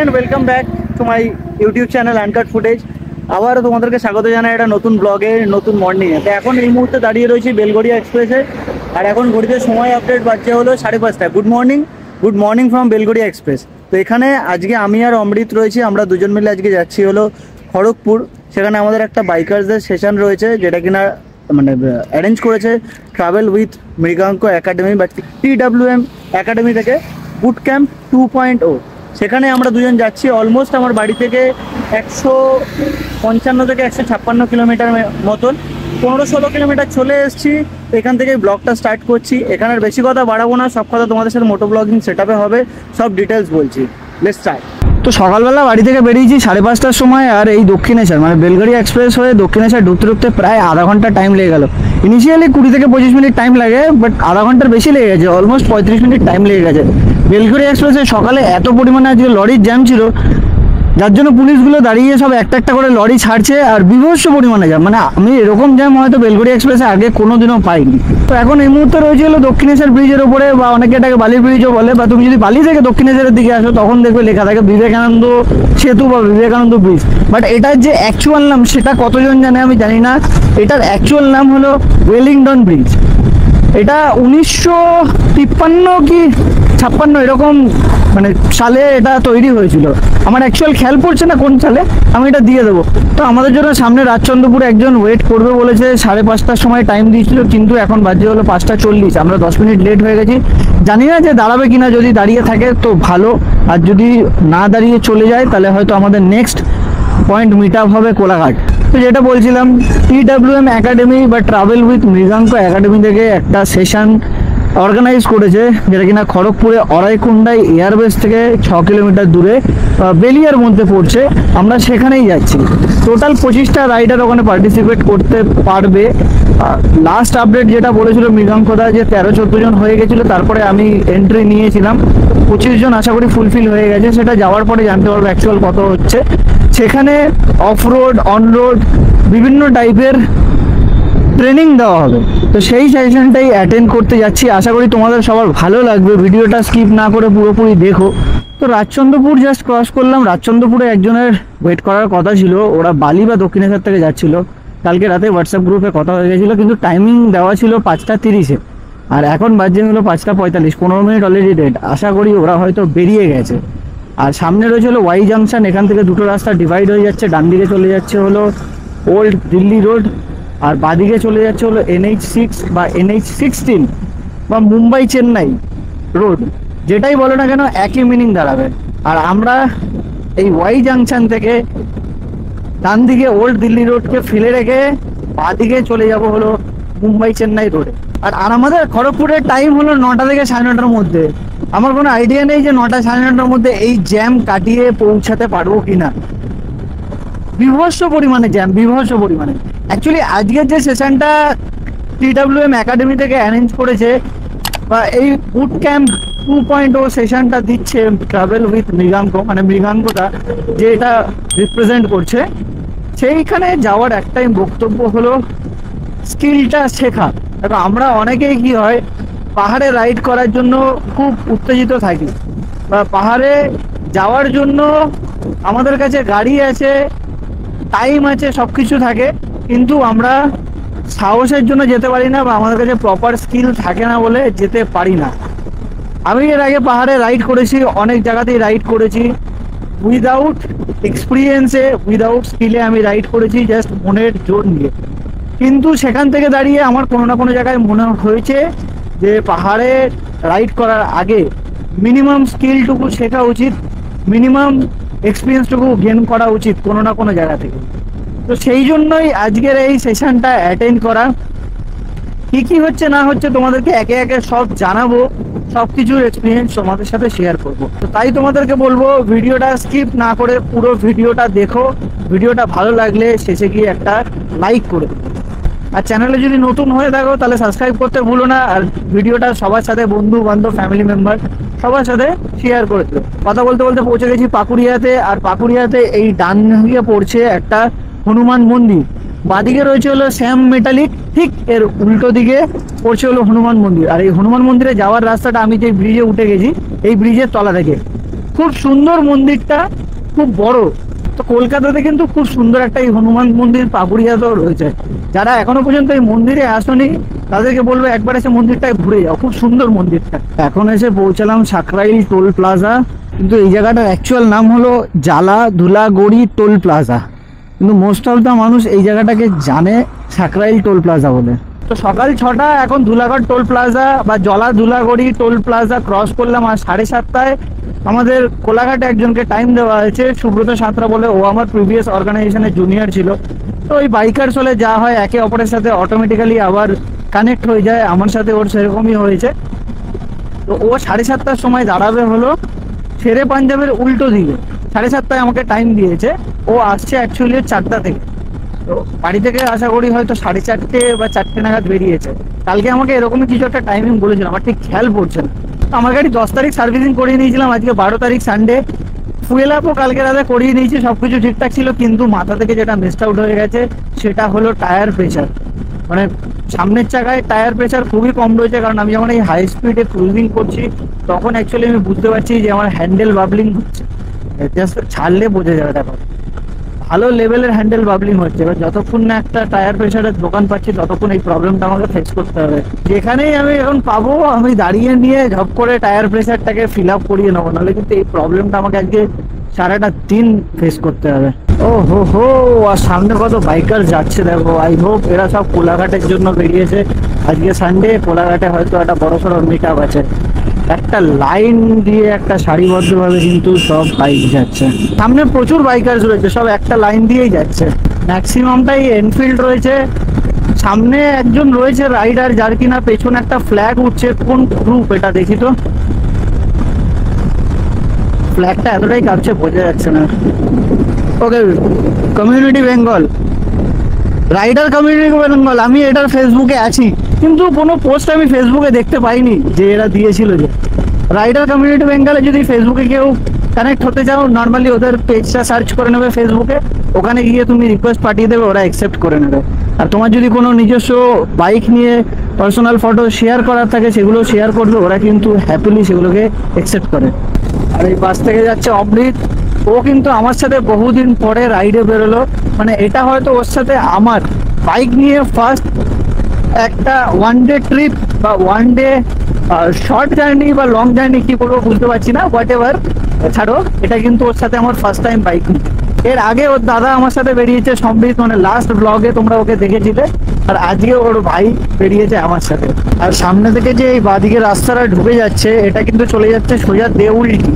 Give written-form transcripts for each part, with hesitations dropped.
And welcome back to my YouTube channel uncut footage. আবারও তোমাদেরকে স্বাগত জানাই একটা নতুন ব্লগে, নতুন মর্নিংয়ে। তো এখন এই মুহূর্তে দাঁড়িয়ে রয়েছি বেলগড়িয়া এক্সপ্রেসে, আর এখন ঘড়িতে সময় আপডেট বাজছে হলো 5:30। Good morning from Belgharia express. তো এখানে আজকে আমি আর অমৃত রয়েছি, আমরা দুজন মিলে আজকে যাচ্ছি হলো খড়গপুর। সেখানে আমাদের একটা বাইকার্সদের সেশন রয়েছে, যেটা কিনা মানে অ্যারেঞ্জ করেছে ট্রাভেল উইথ মৃগাঙ্ক একাডেমি বা TWM একাডেমি থেকে বুট ক্যাম্প 2.0। সেখানে আমরা দুজন যাচ্ছি। অলমোস্ট আমার বাড়ি থেকে 155 থেকে 156 কিলোমিটার মতন, 15-16 কিলোমিটার চলে এসেছি। এখান থেকে ব্লগটা স্টার্ট করছি। এখানের বেশি কথা বাড়াবো না, সব কথা তোমাদের সাথে মোটো ব্লগিং সেটআপে হবে, সব ডিটেলস বলছি। Let's start. তো সকালবেলা বাড়ি থেকে বেরিয়েছি 5:30টার সময়, আর এই দক্ষিণেশ্বর মানে বেলগড়িয়া এক্সপ্রেস হয়ে দক্ষিণেশ্বর ঢুকতে প্রায় আধা ঘন্টা টাইম লেগে গেল। ইনিশিয়ালি 20 থেকে 25 মিনিট টাইম লাগে, বাট আধা ঘন্টার বেশি লেগে গেছে, অলমোস্ট 35 মিনিট টাইম লেগে গেছে। বেলগড়িয়া এক্সপ্রেসে সকালে এত পরিমাণে আজকে লরির জ্যাম ছিল, যার জন্য পুলিশগুলো দাঁড়িয়ে সব একটা একটা করে লরি ছাড়ছে, আর বিভৎস পরিমাণে জ্যাম। মানে আমি এরকম জ্যাম হয়তো বেলগড়িয়া এক্সপ্রেসে আগে কোনোদিনও পাইনি। তো এখন এই মুহূর্তে রয়েছে হলো দক্ষিণেশ্বর ব্রিজের ওপরে, বা অনেকে এটাকে বালি ব্রিজও বলে। বা তুমি যদি বালি থেকে দক্ষিণেশ্বরের দিকে আসো তখন দেখবে লেখা থাকে বিবেকানন্দ সেতু বা বিবেকানন্দ ব্রিজ। বাট এটার যে অ্যাকচুয়াল নাম সেটা কতজন জানে আমি জানি না। এটার অ্যাকচুয়াল নাম হলো ওয়েলিংটন ব্রিজ। এটা 1953 কি 56 এরকম মানে সালে এটা তৈরি হয়েছিল। আমার অ্যাকচুয়াল খেয়াল পড়ছে না কোন সালে, আমি এটা দিয়ে দেবো। তো আমাদের জন্য সামনে রাজচন্দ্রপুরে একজন ওয়েট করবে বলেছে, 5:30টার সময় টাইম দিয়েছিল, কিন্তু এখন বাজে হলো 5:40। আমরা 10 মিনিট লেট হয়ে গেছি। জানি না যে দাঁড়াবে কিনা, যদি দাঁড়িয়ে থাকে তো ভালো, আর যদি না দাঁড়িয়ে চলে যায় তাহলে হয়তো আমাদের নেক্সট পয়েন্ট মিট আপ হবে কোলাঘাট। তো যেটা বলছিলাম, TWM একাডেমি বা ট্রাভেল উইথ মৃগাঙ্ক একাডেমি থেকে একটা সেশন অর্গানাইজ করেছে, যেটা কিনা খড়গপুরে অরাইকুন্ডাই এয়ারবেস থেকে 6 কিলোমিটার দূরে বেলিয়ার মধ্যে পড়ছে। আমরা সেখানেই যাচ্ছি। টোটাল 25টা রাইডার ওখানে পার্টিসিপেট করতে পারবে। লাস্ট আপডেট যেটা বলেছিল মৃগাঙ্কদা, যে 13-14 জন হয়ে গেছিলো, তারপরে আমি এন্ট্রি নিয়েছিলাম। 25 জন আশা করি ফুলফিল হয়ে গেছে। সেটা যাওয়ার পরে জানতে পারবো অ্যাকচুয়াল কত হচ্ছে। সেখানে অফ রোড, অন রোড বিভিন্ন টাইপের ট্রেনিং দেওয়া হবে। তো সেই সেশনটাই অ্যাটেন্ড করতে যাচ্ছি। আশা করি তোমাদের সবার ভালো লাগবে, ভিডিওটা স্কিপ না করে পুরোপুরি দেখো। তো রাজচন্দ্রপুর জাস্ট ক্রস করলাম। রাজচন্দ্রপুরে একজনের ওয়েট করার কথা ছিল, ওরা বালি বা দক্ষিণেশ্বর থেকে যাচ্ছিল। কালকে রাতে হোয়াটসঅ্যাপ গ্রুপে কথা হয়ে গেছিলো, কিন্তু টাইমিং দেওয়া ছিল 5:30-এ, আর এখন বাজে হলো 5:45, 15 মিনিট অলরেডি ডেট। আশা করি ওরা হয়তো বেরিয়ে গেছে। আর সামনে রয়েছে হলো ওয়াই জাংশন। এখান থেকে দুটো রাস্তা ডিভাইড হয়ে যাচ্ছে। ডান দিকে চলে যাচ্ছে হলো ওল্ড দিল্লি রোড, আর বাদিকে চলে যাচ্ছে হলো NH6 বা NH16 বা মুম্বাই চেন্নাই রোড, যেটাই বলো না কেন একই মিনিং দাঁড়াবে। আর আমরা এই ওয়াই জাংশন থেকে ডান দিকে ওল্ড দিল্লি রোডকে ফেলে রেখে বাদিকে চলে যাব হলো মুম্বাই চেন্নাই রোডে। আর আমাদের খড়গপুরের টাইম হলো 9টা থেকে 9:30টার মধ্যে। আমার কোনো আইডিয়া নেই যে 9টা 9:30টার মধ্যে এই জ্যাম কাটিয়ে পৌঁছাতে পারবো কিনা। বিভৎস পরিমাণে জ্যাম, বিভৎস পরিমাণে। অ্যাকচুয়ালি আজকের যে সেশনটা TWM একাডেমি থেকে অ্যারেঞ্জ করেছে, বা এই বুট ক্যাম্প 2.0 সেশনটা দিচ্ছে ট্রাভেল উইথ মৃগাঙ্ক, মানে মৃগাঙ্কটা যে এটা রিপ্রেজেন্ট করছে, সেইখানে যাওয়ার একটাই বক্তব্য হলো স্কিলটা শেখা। দেখো, আমরা অনেকেই কি হয়, পাহাড়ে রাইড করার জন্য খুব উত্তেজিত থাকি, বা পাহাড়ে যাওয়ার জন্য আমাদের কাছে গাড়ি আছে, টাইম আছে, সব কিছু থাকে, কিন্তু আমরা সাহসের জন্য যেতে পারি না, বা আমাদের কাছে প্রপার স্কিল থাকে না বলে যেতে পারি না। আমি এর আগে পাহাড়ে রাইড করেছি, অনেক জায়গাতেই রাইড করেছি, উইদাউট এক্সপিরিয়েন্সে, উইদাউট স্কিলে আমি রাইড করেছি, জাস্ট মনের জোর নিয়ে। কিন্তু সেখান থেকে দাঁড়িয়ে আমার কোনো না কোনো জায়গায় মনে হয়েছে যে পাহাড়ে রাইড করার আগে মিনিমাম স্কিলটুকু শেখা উচিত, মিনিমাম এক্সপিরিয়েন্সটুকু গেন করা উচিত কোনো না কোনো জায়গা থেকে। তো সেই জন্যই আজকের এই সেশনটা অ্যাটেন্ড করা। কি কি হচ্ছে না হচ্ছে তোমাদেরকে একে একে সব জানাবো, সব কিছুর এক্সপিরিয়েন্স তোমাদের সাথে শেয়ার করব। তো তাই তোমাদেরকে বলবো ভিডিওটা স্কিপ না করে পুরো ভিডিওটা দেখো। ভিডিওটা ভালো লাগলে শেষে গিয়ে একটা লাইক করে দেবো। আর চ্যানেলে যদি নতুন হয়ে থাকো তাহলে সাবস্ক্রাইব করতে ভুলো না। আর ভিডিওটা সবার সাথে, বন্ধু বান্ধব, ফ্যামিলি মেম্বার সবার সাথে শেয়ার করে দেবো। কথা বলতে বলতে পৌঁছে গেছি পাকুড়িয়াতে। আর পাকুড়িয়াতে এই ডান দিকে পড়ছে একটা হনুমান মন্দির, বাদিকে রয়েছে হলো শ্যাম মেটালিক, ঠিক এর উল্টো দিকে পড়ছে হলো হনুমান মন্দির। আর এই হনুমান মন্দিরে যাওয়ার রাস্তাটা আমি যে ব্রিজে উঠে গেছি, এই ব্রিজের তলা থেকে। খুব সুন্দর মন্দিরটা, খুব বড়। তো কলকাতাতে কিন্তু খুব সুন্দর একটা এই হনুমান মন্দির পাপুড়িয়াতেও রয়েছে। যারা এখনো পর্যন্ত এই মন্দিরে আসেনি তাদেরকে বলবো একবার এসে মন্দিরটায় ঘুরে যাও, খুব সুন্দর মন্দিরটা। এখন এসে পৌঁছালাম সাকরাইল টোল প্লাজা, কিন্তু এই জায়গাটার অ্যাকচুয়াল নাম হলো জালা ধুলাগড়ি টোল প্লাজা, কিন্তু মোস্ট অফ দ্য মানুষ এই জায়গাটাকে জানে সাকরাইল টোল প্লাজা বলে। তো সকাল 6টা, এখন ধুলাগড় টোল প্লাজা বা জলা ধুলাগড়ি টোল প্লাজা ক্রস করলাম। আর 7:30টায় আমাদের কোলাঘাটে একজনকে টাইম দেওয়া হয়েছে, সুব্রত সাঁতরা বলে, ও আমার প্রিভিয়াস অর্গানাইজেশনের জুনিয়র ছিল। তো ওই বাইকার্স হলে যা হয় একে অপরের সাথে অটোমেটিক্যালি আবার কানেক্ট হয়ে যায়, আমার সাথে ওর সেরকমই হয়েছে। তো ও 7:30টার সময় দাঁড়াবে হলো শেরে পাঞ্জাবের উল্টো দিকে। 7:30টায় আমাকে টাইম দিয়েছে, ও আসছে অ্যাকচুয়ালি 4টা থেকে। তো বাড়ি থেকে আশা করি হয়তো 4:30 বা 4টে নাগাদ বেরিয়েছে। কালকে আমাকে এরকমই কিছু একটা টাইমিং বলেছিল, আমার ঠিক খেয়াল পড়ছে না। আমার গাড়ি 10 তারিখ সার্ভিসিং করিয়ে নিয়েছিলাম, আজকে 12 তারিখ সানডে। ফুয়েল আপও কালকে রাতে করিয়ে নিয়েছি, সবকিছু ঠিকঠাক ছিল। কিন্তু মাথা থেকে যেটা মিসড আউট হয়ে গেছে সেটা হলো টায়ার প্রেশার। মানে সামনের চাকায় টায়ার প্রেশার খুবই কম রয়েছে, কারণ আমি যখন এই হাই স্পিডে ক্রুজিং করছি তখন অ্যাকচুয়ালি আমি বুঝতে পারছি যে আমার হ্যান্ডেল বাবলিং হচ্ছে। জাস্ট ছাড়লে বোঝা যাবে, দেখো ভালো লেভেলের হ্যান্ডেল বাবলিং হচ্ছে। এবার যতক্ষণ না একটা টায়ার প্রেশারের দোকান পাচ্ছি ততক্ষণ এই প্রবলেমটা আমাকে ফেস করতে হবে। যেখানেই আমি এখন পাবো আমি দাঁড়িয়ে নিয়ে ঝপ করে টায়ার প্রেশারটাকে ফিল আপ করিয়ে নেবো, নাহলে কিন্তু এই প্রবলেমটা আমাকে আজকে সারাটা দিন ফেস করতে হবে। ও হো হো, আর সামনে কত বাইকার যাচ্ছে দেখো। আই হোপ এরা সব কোলাঘাটের জন্য বেরিয়েছে। আজকে সানডে, কোলাঘাটে হয়তো একটা বড়সড় মিট আপ আছে। একটা লাইন দিয়ে একটা সারিবদ্ধভাবে কিন্তু সব বাইক যাচ্ছে। সামনে প্রচুর বাইকার্স রয়েছে, সব একটা লাইন দিয়েই যাচ্ছে। ম্যাক্সিমামটাই এনফিল্ড রয়েছে। সামনে একজন রয়েছে রাইডার, যার কিনা পেছনে একটা ফ্ল্যাগ উঠছে। কোন গ্রুপ এটা দেখি তো, ফ্ল্যাগটা এতটাই কাঁপছে বোঝা যাচ্ছে না। Okay, community Bengal, rider community Bengal. আমি এটার ফেসবুকে আছি, কিন্তু কোনো পোস্ট আমি ফেসবুকে দেখতে পাইনি যে এরা দিয়েছিল। যে রাইডার কমিউনিটি বেঙ্গলে যদি ফেসবুকে কেউ কানেক্ট হতে চাও, নর্মালি ওদের পেজটা সার্চ করে নেবে ফেসবুকে, ওখানে গিয়ে তুমি রিকোয়েস্ট পাঠিয়ে দেবে, ওরা অ্যাকসেপ্ট করে নেবে। আর তোমার যদি কোনো নিজস্ব বাইক নিয়ে পার্সোনাল ফটো শেয়ার করার থাকে সেগুলো শেয়ার করবে, ওরা কিন্তু হ্যাপিলি সেগুলোকে অ্যাকসেপ্ট করে। আর এই বাস থেকে যাচ্ছে অমৃত, ও কিন্তু আমার সাথে বহুদিন পরে রাইডে বেরোলো। মানে এটা হয়তো ওর সাথে আমার বাইক নিয়ে ফার্স্ট একটা ওয়ান ডে ট্রিপ বা ওয়ান ডে শর্ট জার্নি বা লং জার্নি, কি বলবো বুঝতে পারছি না, হোয়াট এভার, ছাড়ো। এটা কিন্তু ওর সাথে আমার ফার্স্ট টাইম বাইক নিয়ে। এর আগে ওর দাদা আমার সাথে বেরিয়েছে সম্বিত, মানে লাস্ট ব্লগে তোমরা ওকে দেখেছিলে। আর আজকে ওর ভাই বেরিয়েছে আমার সাথে। আর সামনে থেকে যে এই বাঁদিকে রাস্তাটা ঢুকে যাচ্ছে, এটা কিন্তু চলে যাচ্ছে সোজা দেউলটি।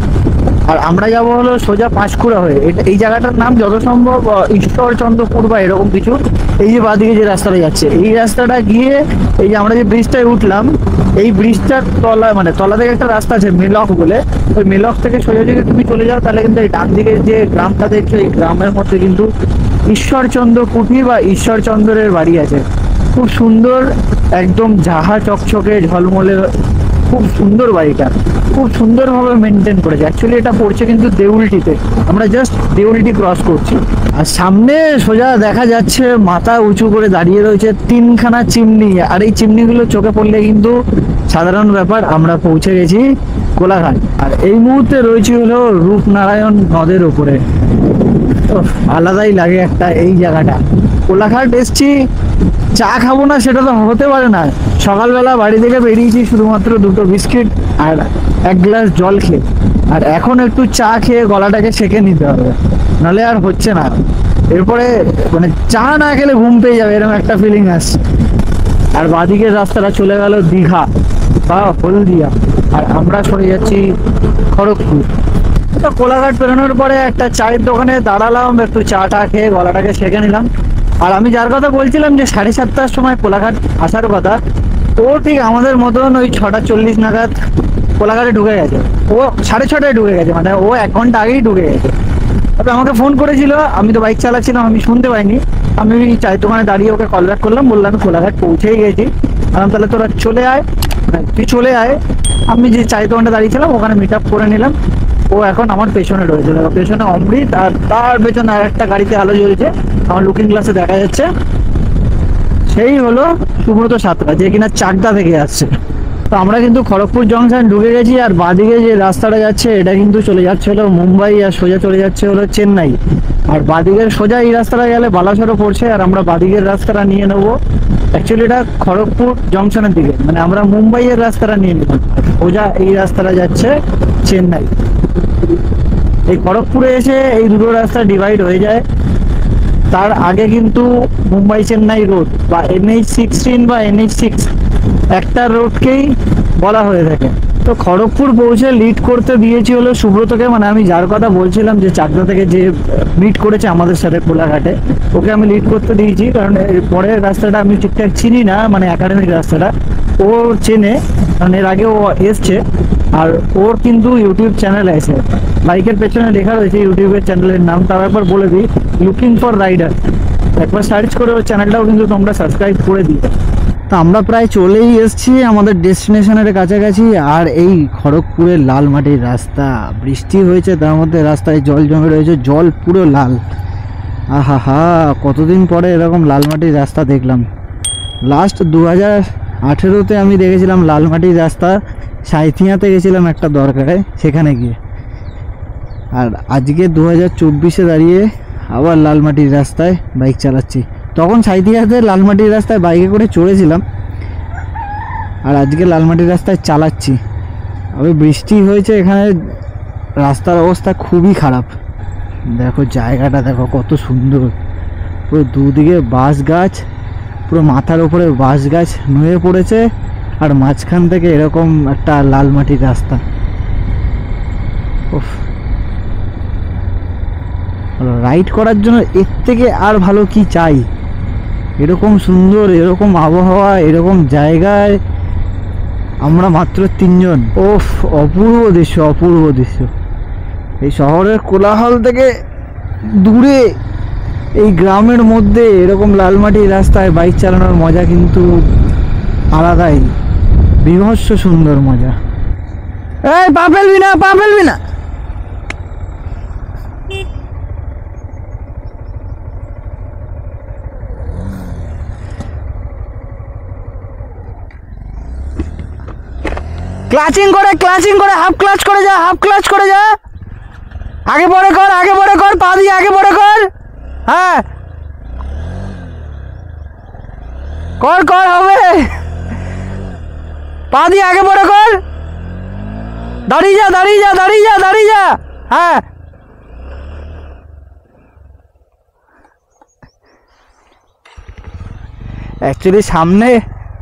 আর আমরা যাব হলো সোজা পাঁশকুড়া হয়ে। এটা এই জায়গাটার নাম যত সম্ভব ঈশ্বরচন্দ্রপুর বা এরকম কিছু। এই যে বাঁদিকে যে রাস্তাটা যাচ্ছে, এই রাস্তাটা গিয়ে এই যে আমরা যে ব্রিজটায় উঠলাম, এই ব্রিজটার তলা, মানে তলা থেকে একটা রাস্তা আছে মেলক বলে, ওই মেলক থেকে সোজা যদি তুমি চলে যাও তাহলে কিন্তু এই ডান দিকে যে গ্রামটা দেখছো, এই গ্রামের মধ্যে কিন্তু ঈশ্বরচন্দ্র কুঠি বা ঈশ্বরচন্দ্রের বাড়ি আছে। খুব সুন্দর, একদম জাহা চকচকে ঝলমলে, খুব সুন্দর বাড়িটা, খুব সুন্দরভাবে মেনটেন করেছে। অ্যাকচুয়ালি এটা পড়ছে কিন্তু দেউলটিতে, আমরা জাস্ট দেউলটি ক্রস করছি। আর সামনে সোজা দেখা যাচ্ছে মাথা উঁচু করে দাঁড়িয়ে রয়েছে 3খানা চিমনি। আর এই চিমনিগুলো চোখে পড়লে কিন্তু সাধারণ ব্যাপার, আমরা পৌঁছে গেছি কোলাঘাট। আর এই মুহূর্তে রয়েছে হলো রূপনারায়ণ নদের উপরে। আলাদাই লাগে একটা এই জায়গাটা। কোলাঘাট এসছি, চা খাবো না সেটা তো হতে পারে না। সকালবেলা বাড়ি থেকে বেরিয়েছি শুধুমাত্র 2টো বিস্কিট আর 1 গ্লাস জল খেয়ে, আর এখন একটু চা খেয়ে গলাটাকে সেঁকে নিতে হবে, নাহলে আর হচ্ছে না। এরপরে মানে চা না খেলে ঘুম পেয়ে যাবে, এরকম একটা ফিলিং আসছে। আর বাঁদিকের রাস্তাটা চলে গেল দীঘা বা হলদিয়া, আর আমরা সরে যাচ্ছি খড়গপুর। তো কোলাঘাট বেরোনোর পরে একটা চায়ের দোকানে দাঁড়ালাম, একটু চা খেয়ে গলাটাকে সেঁকে নিলাম। আর আমি যার কথা বলছিলাম যে 7:30টার সময় কোলাঘাট আসার কথা, ও ঠিক আমাদের মতন ওই 6:40 নাগাদ কোলাঘাটে ঢুকে গেছে। ও 6:30টায় ঢুকে গেছে, মানে ও 1 ঘন্টা আগেই ঢুকে গেছে। তারপরে আমাকে ফোন করেছিল, আমি তো বাইক চালাচ্ছিলাম, আমি শুনতে পাইনি। আমি চায়ের দোকানে দাঁড়িয়ে ওকে কল ব্যাক করলাম, বললাম কোলাঘাট পৌঁছেই গেছি। তাহলে তোরা চলে আয়, তুই চলে আয়। আমি যে চায়ের দোকানটা দাঁড়িয়েছিলাম ওখানে মিট আপ করে নিলাম। ও এখন আমার পেছনে রয়েছে, পেছনে অমৃত, আর তার পেছনে আর একটা গাড়িতে আলো জ্বলছে, আমার লুকিং গ্লাসে দেখা যাচ্ছে। সেই হলো সুব্রত সাঁতরা, যে কিনা চাকদা থেকে আসছে। তো আমরা কিন্তু খড়গপুর জংশন ঢুকে গেছি, আর বাঁদিকে যে রাস্তাটা যাচ্ছে এটা কিন্তু চলে যাচ্ছে হলো মুম্বাই, আর সোজা চলে যাচ্ছে হলো চেন্নাই। আর বাঁদিকের সোজা এই রাস্তাটা গেলে বালাসোরও পড়ছে, আর আমরা বাঁদিকের রাস্তাটা নিয়ে নেবো। অ্যাকচুয়ালি এটা খড়গপুর জংশনের দিকে, মানে আমরা মুম্বাইয়ের রাস্তাটা নিয়ে নিলাম, সোজা এই রাস্তাটা যাচ্ছে চেন্নাই। এই খড়গপুরে এসে এই দুটো রাস্তা ডিভাইড হয়ে যায়। তার আগে কিন্তু মুম্বাই চেন্নাই রোড বা NH16 বা NH6 একটা রোডকেই বলা হয়ে থাকে। তো খড়গপুর পৌঁছে লিড করতে দিয়েছি হলো সুব্রতকে, মানে আমি যার কথা বলছিলাম যে চাকদা থেকে যে মিট করেছে আমাদের সাথে কোলাঘাটে, ওকে আমি লিড করতে দিয়েছি। কারণ এর পরের রাস্তাটা আমি ঠিকঠাক চিনি না, মানে একাডেমিক রাস্তাটা ও চেনে, কারণ এর আগে ও এসছে। আর ওর কিন্তু ইউটিউব চ্যানেল আছে, বাইকের পেছনে লেখা রয়েছে ইউটিউবের চ্যানেলের নাম, তাও একবার বলে দিই, লুকিং ফর রাইডার। একবার সার্চ করে ওর চ্যানেলটাও কিন্তু তোমরা সাবস্ক্রাইব করে দিও। তো আমরা প্রায় চলেই এসেছি আমাদের ডেস্টিনেশনের কাছাকাছি। আর এই খড়গপুরের লাল মাটির রাস্তা, বৃষ্টি হয়েছে তার মধ্যে রাস্তায় জল জমে রয়েছে, জল পুরো লাল। আহা হা, কতদিন পরে এরকম লাল মাটির রাস্তা দেখলাম। লাস্ট 2018-তে আমি দেখেছিলাম লাল মাটির রাস্তা, সাঁইথিয়াতে গেছিলাম একটা দরকারে, সেখানে গিয়ে। আর আজকে 2024-এ দাঁড়িয়ে আবার লাল মাটির রাস্তায় বাইক চালাচ্ছি। তখন সাঁইথিয়াতে লাল মাটির রাস্তায় বাইকে করে চড়েছিলাম, আর আজকে লাল মাটির রাস্তায় চালাচ্ছি। আবার বৃষ্টি হয়েছে, এখানে রাস্তার অবস্থা খুবই খারাপ। দেখো জায়গাটা দেখো কত সুন্দর, পুরো দুদিকে বাঁশ গাছ, পুরো মাথার উপরে বাঁশ গাছ নুয়ে পড়েছে, আর মাঝখান থেকে এরকম একটা লাল মাটির রাস্তা। উফ, রাইড করার জন্য এর থেকে আর ভালো কি চাই? এরকম সুন্দর, এরকম আবহাওয়া, এরকম জায়গায় আমরা মাত্র 3 জন। ওফ, অপূর্ব দৃশ্য, অপূর্ব দৃশ্য। এই শহরের কোলাহল থেকে দূরে এই গ্রামের মধ্যে এরকম লাল মাটির রাস্তায় বাইক চালানোর মজা কিন্তু আলাদাই, বিভৎস সুন্দর মজা। এই পা ফেলবি না, পা ফেলবি না। ক্লাচিং করে হাফ ক্লাচ করে যা, হাফ ক্লাচ করে যা। আগে পরে কর, আগে পরে কর, পা দিয়ে আগে পরে কর। হ্যাঁ, কর কর, হবে। পা দিয়ে আগে পরে কর, দাঁড়িয়ে যা, দাঁড়িয়ে যা, দাঁড়িয়ে যা, দাঁড়িয়ে যা। হ্যাঁ, অ্যাকচুয়ালি সামনে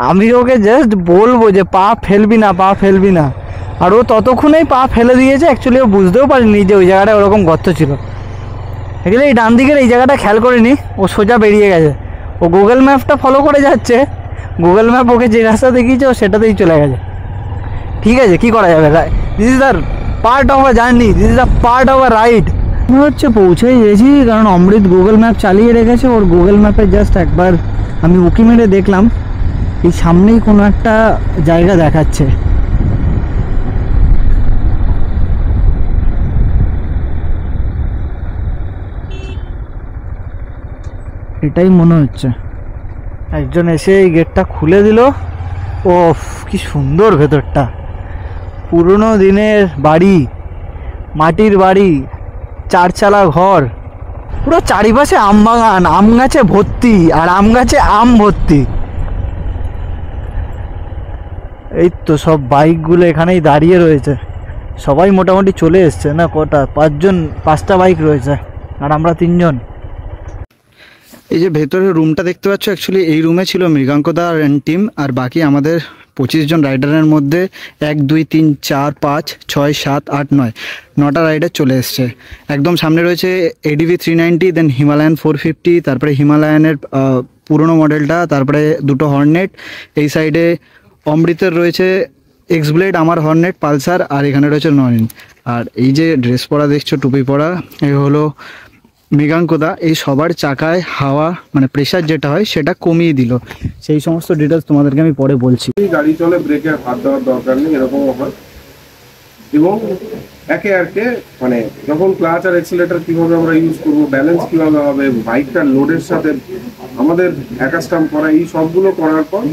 আমি ওকে জাস্ট বলবো যে পা ফেলবি না, পা ফেলবি না, আর ও ততক্ষণেই পা ফেলে দিয়েছে। অ্যাকচুয়ালি ও বুঝতেও পারেনি যে ওই জায়গাটা ওরকম গর্ত ছিল। অ্যাকচুয়ালি এই ডান দিকের এই জায়গাটা খেয়াল করিনি, ও সোজা বেরিয়ে গেছে। ও গুগল ম্যাপটা ফলো করে যাচ্ছে, গুগল ম্যাপ ওকে যে রাস্তা দেখিয়েছে ও সেটাতেই চলে গেছে। ঠিক আছে, কী করা যাবে, this is the part of a journey, this is the part of a ride. মনে হচ্ছে পৌঁছেই গেছি, কারণ অমৃত গুগল ম্যাপ চালিয়ে রেখেছে। ওর গুগল ম্যাপে জাস্ট একবার আমি উকি মেরে দেখলাম, এই সামনেই কোনো একটা জায়গা দেখাচ্ছে। এটাই মনে হচ্ছে। একজন এসে এই গেটটা খুলে দিল। ওফ, কি সুন্দর ভেতরটা, পুরনো দিনের বাড়ি, মাটির বাড়ি, চারচালা ঘর, পুরো চারিপাশে আম বাগান, আম গাছে ভর্তি, আর আম গাছে আম ভর্তি। এই তো সব বাইকগুলো এখানেই দাঁড়িয়ে রয়েছে, সবাই মোটামুটি চলে এসছে। না কটা, 5টা বাইক রয়েছে, আর আমরা 3 জন। এই যে ভেতরের রুমটা দেখতে পাচ্ছ, অ্যাকচুয়ালি এই রুমে ছিল মৃগাঙ্কদা অ্যান্ড টিম, আর বাকি আমাদের 25 জন রাইডারের মধ্যে 1 2 3 4 5 6 7 8 9টা রাইডার চলে এসছে। একদম সামনে রয়েছে ADV 390, দেন হিমালয়ান 450, তারপরে হিমালয়ানের পুরনো মডেলটা, তারপরে 2টো হর্নেট। এই সাইডে অমৃতের রয়েছে এক্সব্লেড, আমার হর্নেট, পালসার, আর এখানে রয়েছে নয়ন। আর এই যে ড্রেস পরা দেখছো, টুপি পরা, এই হলো মৃগাঙ্কদা। এই সবার চাকায় হাওয়া মানে প্রেশার যেটা হয় সেটা কমিয়ে দিল। সেই সমস্ত ডিটেলস তোমাদেরকে আমি পরে বলছি। গাড়ি চলে ব্রেকে হাত দেওয়ার দরকার নেই, এরকম হয়। এবং একে একে মানে যখন ক্লাচ আর এক্সিলারেটর কিভাবে আমরা ইউজ করবো, ব্যালেন্স কিভাবে হবে, বাইকটার লোডের সাথে আমাদের অ্যাকাস্টাম করা, এই সবগুলো করার পর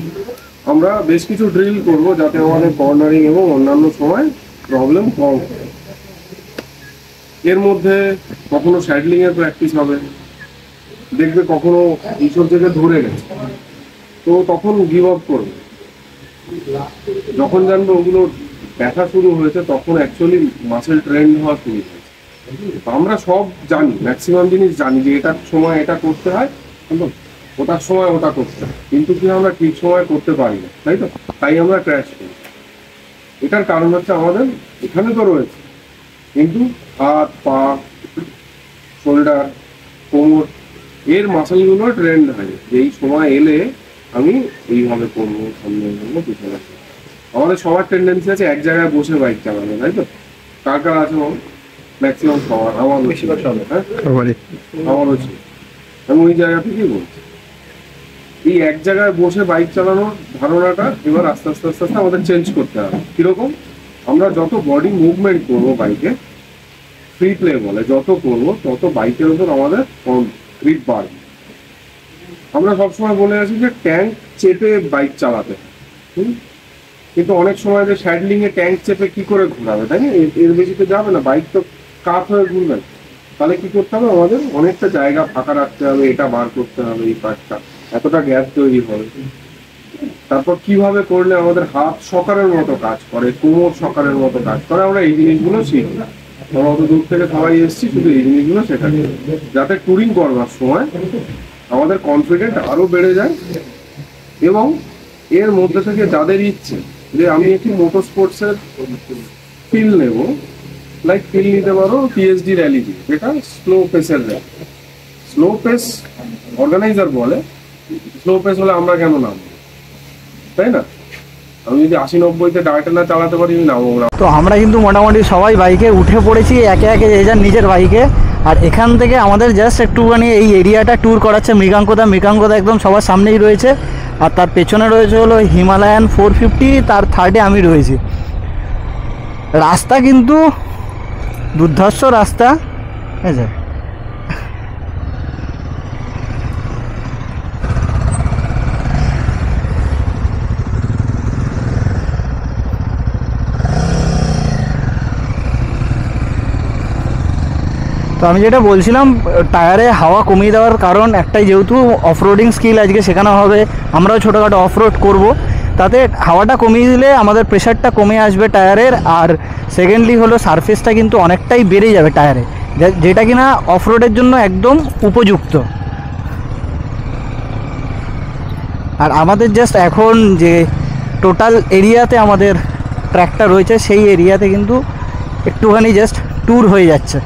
আমরা বেশ কিছু ড্রিল করব যাতে আমাদের কর্নারিং এবং অন্যান্য সময় প্রবলেম কম হয়। এর মধ্যে কখনো স্যাডলিং এর প্র্যাকটিস হবে, দেখবে কখনো এইসব জায়গায় ধরে গেছে তো তখন গিভ আপ করবে। যখন জানবে ওগুলো ব্যথা শুরু হয়েছে তখন অ্যাকচুয়ালি মাসেল ট্রেন্ড হওয়া শুরু হয়েছে। আমরা সব জানি, ম্যাক্সিমাম জিনিস জানি যে এটার সময় এটা করতে হয়, কিন্তু ওটার সময় ওটা করতে হয়, কিন্তু কি আমরা ঠিক সময় করতে পারি না, তাই তো? তাই আমরা ক্র্যাশ করি। এটার কারণ হচ্ছে আমাদের এখানে তো রয়েছে, কিন্তু হাত, পা, শোল্ডার, কোমর এর মাসেলগুলো ট্রেন্ড হয় যে এই সময় এলে আমি এইভাবে করবো, সামনে করবো, পিছনে। আমাদের সবার টেন্ডেন্সি আছে এক জায়গায় বসে বাইক চালানো, তাই তো? কার কার আছে বলো? ম্যাক্সিমাম সবার, আমার বেশিরভাগ সবার, হ্যাঁ আমারও ছিল। আমি ওই জায়গা থেকেই বলছি, এই এক জায়গায় বসে বাইক চালানোর ধারণাটা এবার আস্তে আস্তে আস্তে আস্তে আমাদের চেঞ্জ করতে হবে। কিরকম? আমরা যত বডি মুভমেন্ট করবো বাইকে, ফ্রি প্লে বলে, যত করবো তত বাইকের উপর আমাদের গ্রিপ বাড়বে। আমরা সবসময় বলে আছি যে ট্যাঙ্ক চেপে বাইক চালাতে, কিন্তু অনেক সময় যে স্যাডলিং এ ট্যাঙ্ক চেপে কি করে ঘোরাবে, তাই না? এর বেশি তো যাবে না, বাইক তো কাত হয়ে ঘুরবে। তাহলে কি করতে হবে? আমাদের অনেকটা জায়গা ফাঁকা রাখতে হবে, এটা বার করতে হবে, এই পার্টটা এতটা গ্যাপ তৈরি হবে। তারপর কিভাবে করলে আমাদের হাত সকারের মতো কাজ করে, কোমর সকারের মতো কাজ করে, আমরা এই জিনিসগুলো শিখি। আমরা অত দূর থেকে সবাই এসেছি শুধু এই জিনিসগুলো শেখাতে, যাতে ট্যুরিং করবার সময় আমাদের কনফিডেন্ট আরো বেড়ে যায়। এবং এর মধ্যে থেকে যাদের ইচ্ছে যে আমি একটি মোটর স্পোর্টসের ফিল নেব, লাইক ফিল নিতে পারো পিএইচডি র্যালি, যেটা স্লো পেসের র্যালি। স্লো পেস অর্গানাইজার বলে, স্লো পেস হলে আমরা কেন নামবো, তাই না? আমি যদি 80-90-তে ডায়টনা চালাতে পারি, আমি নামবো না। তো আমরা কিন্তু মোটামুটি সবাই বাইকে উঠে পড়েছি একে একে, যে যার নিজের বাইকে। আর এখান থেকে আমাদের জাস্ট একটুখানি এই এরিয়াটা ট্যুর করাচ্ছে মৃগাঙ্কদা। মৃগাঙ্কদা একদম সবার সামনেই রয়েছে, আর তার পেছনে রয়েছে হলো হিমালয়ান 450, তার থার্ডে আমি রয়েছি। রাস্তা কিন্তু দুর্ধর্ষ রাস্তা, ঠিক আছে। তো আমি যেটা বলছিলাম, টায়ারে হাওয়া কমিয়ে দেওয়ার কারণ একটাই, যেহেতু অফরোডিং স্কিল আজকে শেখানো হবে, আমরাও ছোটোখাটো অফরোড করব, তাতে হাওয়াটা কমিয়ে দিলে আমাদের প্রেশারটা কমে আসবে টায়ারের। আর সেকেন্ডলি হলো সারফেসটা কিন্তু অনেকটাই বেড়ে যাবে টায়ারে, যেটা কিনা অফরোডের জন্য একদম উপযুক্ত। আর আমাদের জাস্ট এখন যে টোটাল এরিয়াতে আমাদের ট্র্যাকটা রয়েছে, সেই এরিয়াতে কিন্তু একটুখানি জাস্ট ট্যুর হয়ে যাচ্ছে।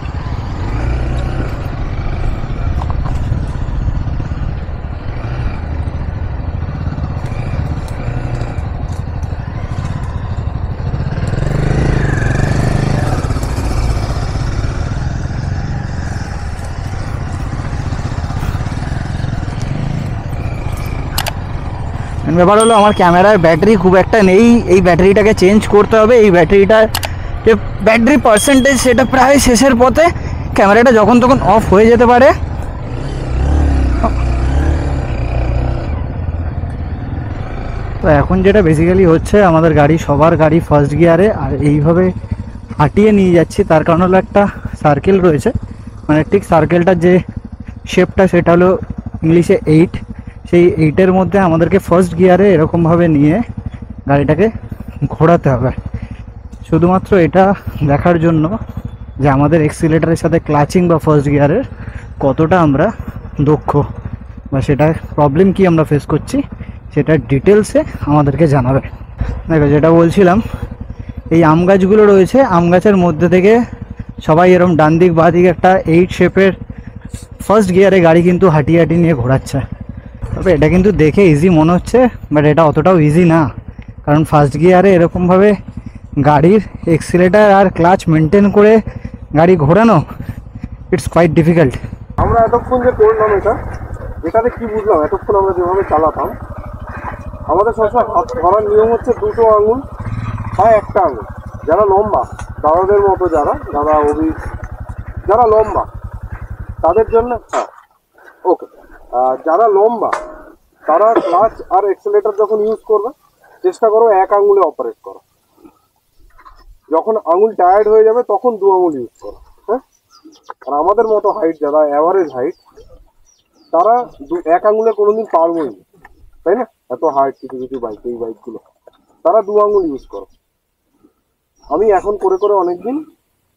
ব্যাপার হলো আমার ক্যামেরার ব্যাটারি খুব একটা নেই, এই ব্যাটারিটাকে চেঞ্জ করতে হবে। এই ব্যাটারিটার যে ব্যাটারি পার্সেন্টেজ সেটা প্রায় শেষের পথে, ক্যামেরাটা যখন তখন অফ হয়ে যেতে পারে। তো এখন যেটা বেসিক্যালি হচ্ছে, আমাদের গাড়ি, সবার গাড়ি ফার্স্ট গিয়ারে, আর এইভাবে হাঁটিয়ে নিয়ে যাচ্ছি। তার কারণ হলো একটা সার্কেল রয়েছে, মানে ঠিক সার্কেলটার যে শেপটা সেটা হলো ইংলিশে 8, সেই 8-এর মধ্যে আমাদেরকে ফার্স্ট গিয়ারে এরকমভাবে নিয়ে গাড়িটাকে ঘোরাতে হবে, শুধুমাত্র এটা দেখার জন্য যে আমাদের এক্সিলেটারের সাথে ক্লাচিং বা ফার্স্ট গিয়ারের কতটা আমরা দক্ষ, বা সেটা প্রবলেম কি আমরা ফেস করছি সেটা ডিটেলসে আমাদেরকে জানাবে। দেখো যেটা বলছিলাম, এই আম গাছগুলো রয়েছে, আম গাছের মধ্যে থেকে সবাই এরকম ডান দিক বাঁ দিকে একটা 8 শেপের ফার্স্ট গিয়ারে গাড়ি কিন্তু হাঁটিয়ে হাঁটিয়ে নিয়ে ঘোরাচ্ছে। তবে এটা কিন্তু দেখে ইজি মনে হচ্ছে, বাট এটা অতটাও ইজি না, কারণ ফার্স্ট গিয়ারে এরকমভাবে গাড়ির এক্সিলেটার আর ক্লাচ মেনটেন করে গাড়ি ঘোরানো, ইটস কোয়াইট ডিফিকাল্ট। আমরা এতক্ষণ যে করলাম এটাতে কি বুঝলাম? এতক্ষণ আমরা যেভাবে চালাতাম, আমাদের সবসময় হাত ধরার নিয়ম হচ্ছে দুটো আঙুল হয় একটা আঙুল। যারা লম্বা, দাদাদের মতো, দাদা যারা লম্বা তাদের জন্য, হ্যাঁ ওকে, যারা লম্বা তারা ক্লাচ আর এক্সেলেটার যখন ইউজ করবে চেষ্টা করো এক আঙুলে অপারেট করো। যখন আঙুল টায়ার্ড হয়ে যাবে তখন 2 আঙুল ইউজ করো। হ্যাঁ, আর আমাদের মতো হাইট, যারা অ্যাভারেজ হাইট, তারা এক আঙুলে কোনোদিন পারবোই না, তাই না? এত হাইট কিছু কিছু বাইক, এই বাইকগুলো, তারা 2 আঙুল ইউজ করো। আমি এখন করে করে অনেকদিন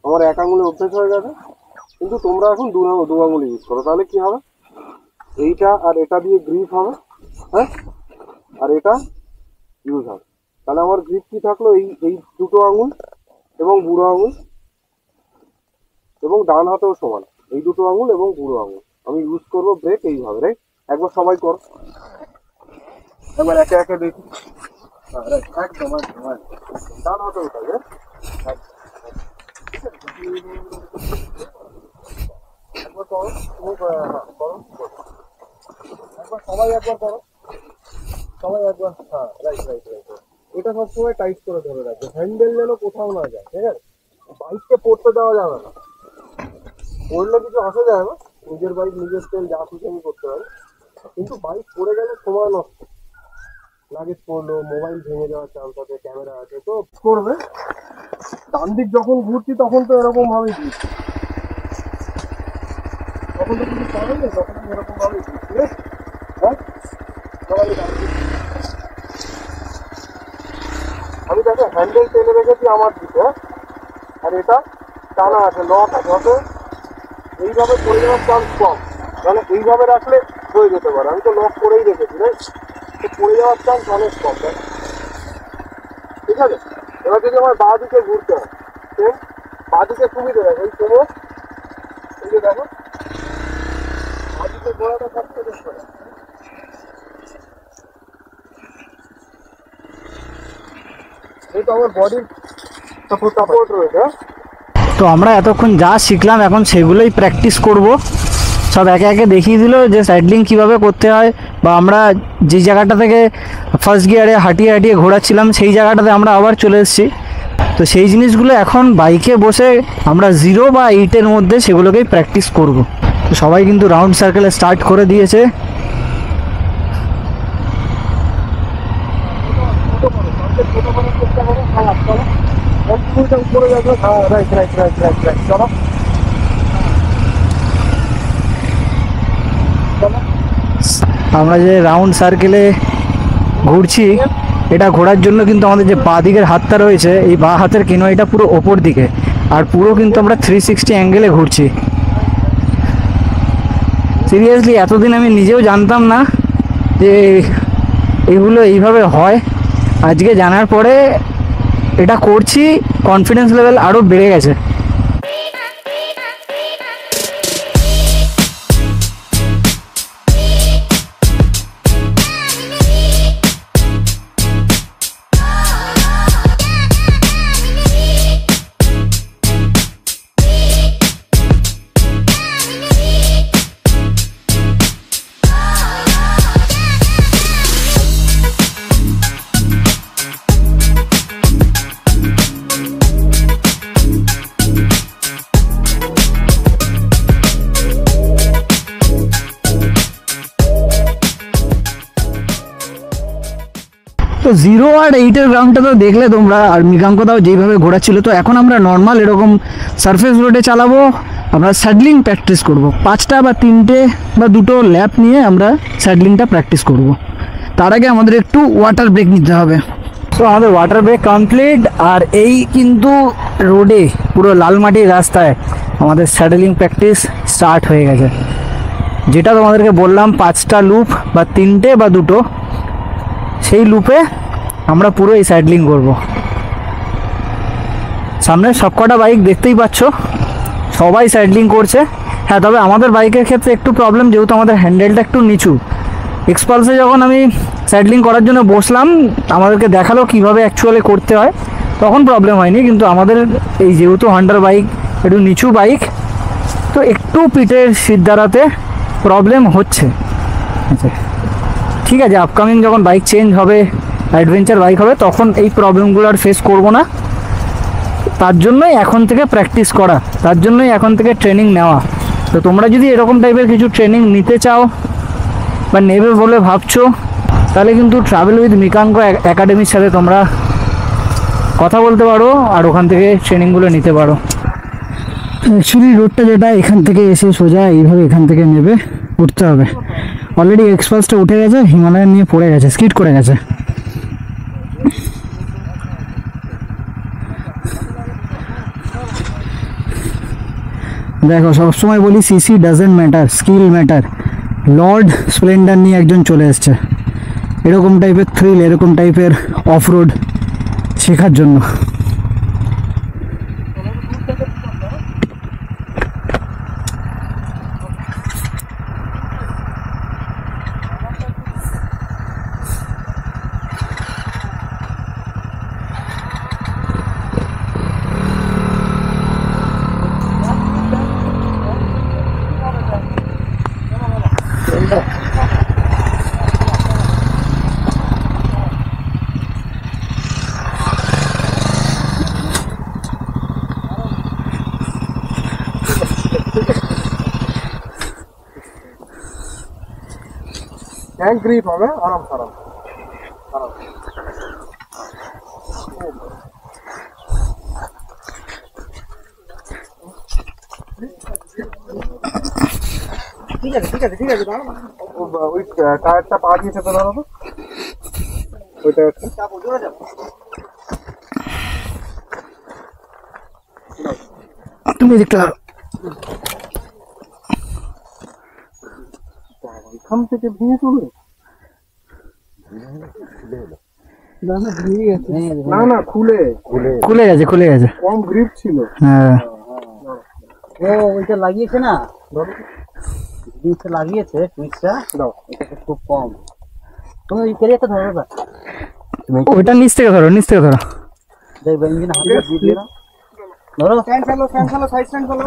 আমার এক আঙুলে অভ্যেস হয়ে গেছে, কিন্তু তোমরা এখন 2 আঙুল ইউজ করো। তাহলে কি হবে, এইটা আর এটা দিয়ে গ্রিপ হবে, হ্যাঁ, আর এটা ইউজ হবে। তাহলে আমার গ্রিপ কি থাকলো, এই 2টো আঙুল এবং বুড়ো আঙুল, এবং ডান হাতেও সমান এই 2টো আঙুল এবং বুড়ো আঙুল আমি ইউজ করবো ব্রেক এইভাবে, রাইট? একবার সবাই করো, একবার একে একে দেখি। একদম একদম একদম ডান হাতেও তাই, একবার করো, করো, একবার সবাই একবার করো, সবাই একবার। হ্যাঁ, রাইট রাইট রাইট। এটা সবসময় টাইট করে ধরে রাখবে, হ্যান্ডেল যেন কোথাও না যায়, ঠিক আছে? বাইককে পড়তে দেওয়া যাবে না, পড়লে কিছু আসা যায় না, নিজের বাইক নিজের স্টাইল যা খুশি আমি করতে পারি, কিন্তু বাইক পড়ে গেলে সময় নষ্ট, লাগেজ পড়লো, মোবাইল ভেঙে যাওয়ার চান্স আছে, ক্যামেরা আছে, তো করবে। ডান দিক যখন ঘুরছি তখন তো এরকম ভাবেই ঘুরছি, তখন তো কিছু পাবে না, তখন এরকম ভাবেই ঘুরছি। হ্যাঁ, সবাই আমি দেখো হ্যান্ডেল টেনে রেখেছি আমার দিকে, আর এটা টানা আছে, লক আছে, হয়তো এইভাবে পড়ে যাওয়ার চান্স কম, মানে এইভাবে রাখলে হয়ে যেতে পারে। আমি তো লক করেই রেখেছি, রাইট? তো পড়ে যাওয়ার চান্স অনেক কম, তাই ঠিক আছে? এবার যদি আমার বাঁ দিকে ঘুরতে হয়, বাঁ দিকে সুবিধে দেখো, এই কোমর, এই যে দেখো বাঁ দিকে ঘোরাটা সব থেকে দেখতে হবে, এই তো আমার বডির সাপোর্ট রয়েছে। তো আমরা এতক্ষণ যা শিখলাম এখন সেগুলোই প্র্যাকটিস করব। সব একে একে দেখিয়ে দিল যে সাইডলিং কীভাবে করতে হয়, বা আমরা যে জায়গাটা থেকে ফার্স্ট গিয়ারে হাঁটিয়ে হাঁটিয়ে ঘোরাচ্ছিলাম সেই জায়গাটাতে আমরা আবার চলে এসেছি। তো সেই জিনিসগুলো এখন বাইকে বসে আমরা 0 বা 8-এর মধ্যে সেগুলোকেই প্র্যাকটিস করব। তো সবাই কিন্তু রাউন্ড সার্কেলে স্টার্ট করে দিয়েছে। আমরা যে রাউন্ড সার্কেলে ঘুরছি, এটা ঘোরার জন্য কিন্তু আমাদের যে বাঁ দিকের হাতটা রয়েছে, এই বাঁ হাতের কিনোয়াটা পুরো ওপর দিকে, আর পুরো কিন্তু আমরা 360 অ্যাঙ্গেলে ঘুরছি। সিরিয়াসলি এতদিন আমি নিজেও জানতাম না যে এগুলো এইভাবে হয়। আজকে জানার পরে এটা করছি, কনফিডেন্স লেভেল আরও বেড়ে গেছে। তো 0 আর 8-এর গ্রাউন্ডটা তো দেখলে তোমরা, আর মৃগাঙ্কদাও যেইভাবে ঘোরাচ্ছিল। তো এখন আমরা নর্মাল এরকম সারফেস রোডে চালাবো, আমরা স্যাডলিং প্র্যাকটিস করব। 5টা বা 3টে বা 2টো ল্যাপ নিয়ে আমরা স্যাডলিংটা প্র্যাকটিস করব। তার আগে আমাদের একটু ওয়াটার ব্রেক নিতে হবে। তো আমাদের ওয়াটার ব্রেক কমপ্লিট, আর এই কিন্তু রোডে পুরো লাল মাটির রাস্তায় আমাদের স্যাডলিং প্র্যাকটিস স্টার্ট হয়ে গেছে। যেটা তোমাদেরকে বললাম 5টা লুপ বা 3টে বা 2টো, সেই লুপে আমরা পুরো এই সাইডলিং করব। সামনে সবকটা বাইক দেখতেই পাচ্ছ, সবাই সাইডলিং করছে। হ্যাঁ, তবে আমাদের বাইকের ক্ষেত্রে একটু প্রবলেম, যেহেতু আমাদের হ্যান্ডেলটা একটু নিচু। এক্সপালসে যখন আমি সাইডলিং করার জন্য বসলাম, আমাদেরকে দেখালো কিভাবে অ্যাকচুয়ালি করতে হয়, তখন প্রবলেম হয়নি। কিন্তু আমাদের এই যেহেতু হন্ডার বাইক, একটু নিচু বাইক, তো একটু পিঠের সিদ্ধারাতে প্রবলেম হচ্ছে। আচ্ছা ঠিক আছে, আপকামিং যখন বাইক চেঞ্জ হবে, অ্যাডভেঞ্চার বাইক হবে, তখন এই প্রবলেমগুলো আর ফেস করবো না। তার জন্যই এখন থেকে প্র্যাকটিস করা, তার জন্যই এখন থেকে ট্রেনিং নেওয়া। তো তোমরা যদি এরকম টাইপের কিছু ট্রেনিং নিতে চাও বা নেবে বলে ভাবছো, তাহলে কিন্তু ট্রাভেল উইথ মৃগাঙ্ক একাডেমির সাথে তোমরা কথা বলতে পারো আর ওখান থেকে ট্রেনিংগুলো নিতে পারো। অ্যাকচুয়ালি রোডটা যেটা এখান থেকে এসে সোজা এইভাবে এখান থেকে নেবে উঠতে হবে। অলরেডি এক্সপালসটা উঠে গেছে, হিমালয়ান নিয়ে পড়ে গেছে, স্কিড করে গেছে। দেখো সবসময় বলি CC doesn't matter, skill matter. Lord Splendor নিয়ে একজন চলে এসছে এরকম টাইপের থ্রিল, এরকম টাইপের অফ রোড শেখার জন্য। হ্যান্ড গ্রিপ হবে, আরাম আরাম। ঠিক আছে ঠিক আছে ঠিক আছে, দাঁড়াও। ওই টায়ারটা পা দিয়ে চেপে ধরো তো, ওই টায়ারটা। তুমি দেখতে পারো এখান থেকে ভেঙে চলবে? না না, খুলে খুলে গেছে, খুলে গেছে। কম গ্রিপ ছিল। হ্যাঁ ও ওইটা লাগিয়েছে না, জিনিসটা লাগিয়েছে সুইচটা, দাও এটা খুব কম। তুমি ওই ক্যারিয়ারটা ধরো না, ওইটা নিচ থেকে ধরো, নিচ থেকে ধরো। দেখবে ইঞ্জিন হাতে দিয়ে দিও না, ধরো। ফ্যান চালো, ফ্যান চালো, সাইড স্ট্যান্ড চালো।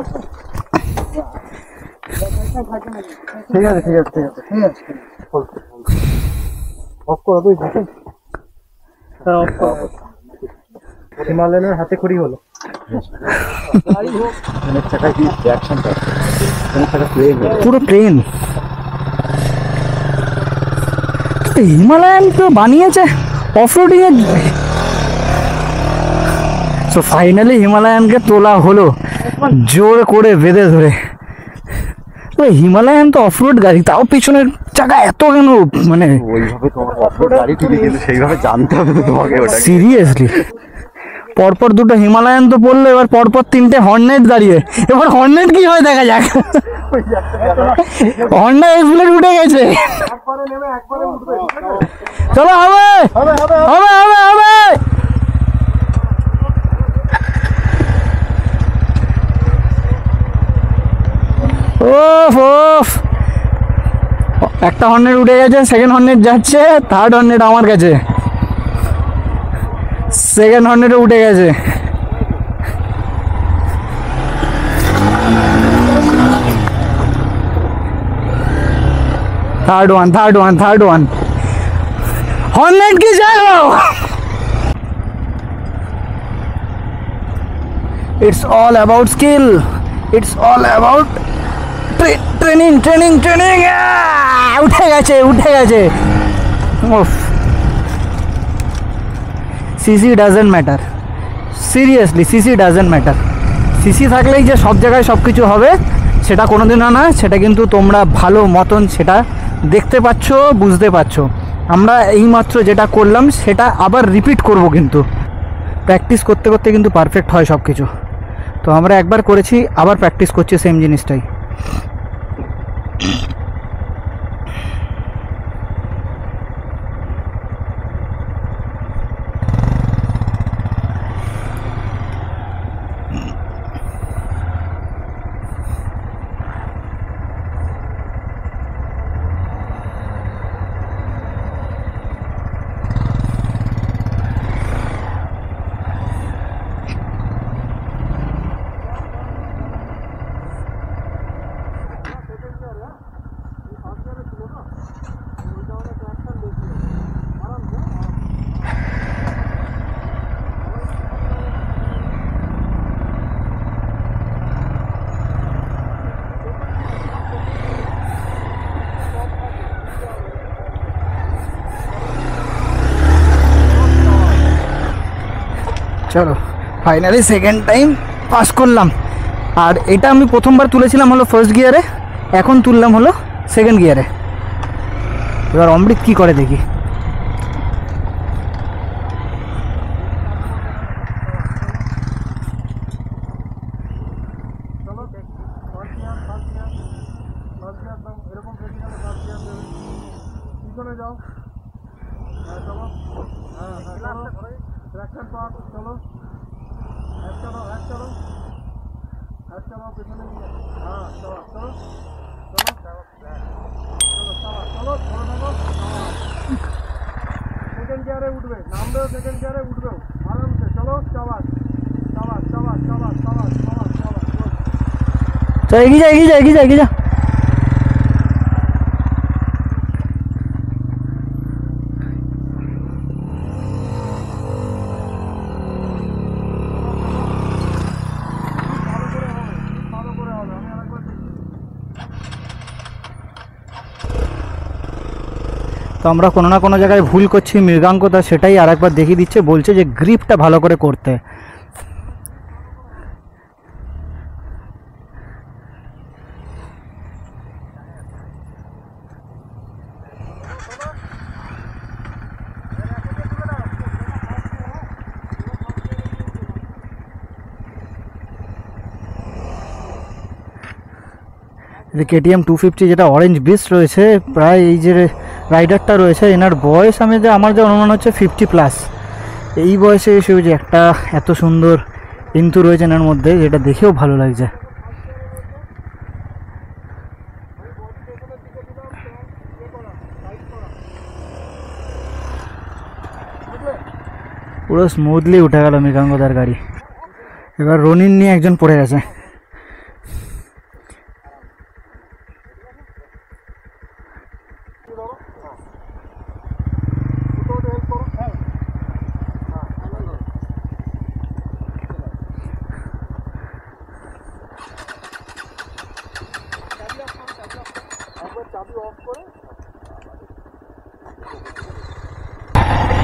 ঠিক আছে ঠিক আছে ঠিক আছে ঠিক আছে, অফ করো তুই। হিমালয়ানের হাতে খড়ি হলো। পুরো প্লেন হিমালয়ান তো বানিয়েছে অফ রোডিং এর। তো ফাইনালি হিমালয়ানকে তোলা হলো জোর করে বেঁধে ধরে। হিমালয়ান তো অফ রোড গাড়ি, তাও পিছনের চাকা এত কেন, মানে ওইভাবে তোমার অফরোড গাড়ি ঠিকই, কিন্তু সেইভাবে জানতে হবে তো তোমাকে ওটা। সিরিয়াসলি পরপর দুটো হিমালয়ান তো পড়লো, এবার পরপর তিনটে হর্নেট দাঁড়িয়ে। এবার হর্নেট কি হয় দেখা যাক। হন্ডা এক্সপ্লেড উঠে গেছে। চলো হবে হবে হবে হবে হবে। ওফ ওফ, একটা হর্নেট উঠে গেছে, সেকেন্ড হর্নেট যাচ্ছে, থার্ড হর্নেট আমার কাছে, সেকেন্ড হর্নেটে উঠে গেছে। Third one third one third one, Hornet কি যাও। It's all about skill. It's all about training training training. উঠে গেছে উঠে গেছে। CC doesn't matter, seriously CC doesn't matter. CC থাকলেই যে সব জায়গায় সব কিছু হবে সেটা কোনোদিনও না। সেটা কিন্তু তোমরা ভালো মতন সেটা দেখতে পাচ্ছ, বুঝতে পারছো। আমরা এইমাত্র যেটা করলাম সেটা আবার রিপিট করব, কিন্তু প্র্যাকটিস করতে করতে কিন্তু পারফেক্ট হয় সব কিছু। তো আমরা একবার করেছি, আবার প্র্যাকটিস করছি সেম জিনিসটাই। চলো ফাইনালি সেকেন্ড টাইম পাস করলাম। আর এটা আমি প্রথমবার তুলেছিলাম হলো ফার্স্ট গিয়ারে, এখন তুললাম হলো সেকেন্ড গিয়ারে। এবার অমৃত কি করে দেখি। চল এগিয়ে যা এগিয়ে যা এগিয়ে যা এগিয়ে যা। তো আমরা কোনো না কোনো জায়গায় ভুল করছি, মৃগাঙ্কতা সেটাই আর একবার দেখিয়ে দিচ্ছে, বলছে যে গ্রিপটা ভালো করে করতে। KTM 250 যেটা অরেঞ্জ বিস্ট রয়েছে, প্রায় এই যে রাইডারটা রয়েছে এনার বয়স আমার যা অনুমান হচ্ছে 50+। এই বয়সে এসেও যে একটা এত সুন্দর কিন্তু রয়েছে এনার মধ্যে, যেটা দেখেও ভালো লাগছে। পুরো স্মুথলি উঠে গেল মৃগাঙ্কতার গাড়ি। এবার রনিন নিয়ে একজন পড়ে গেছে।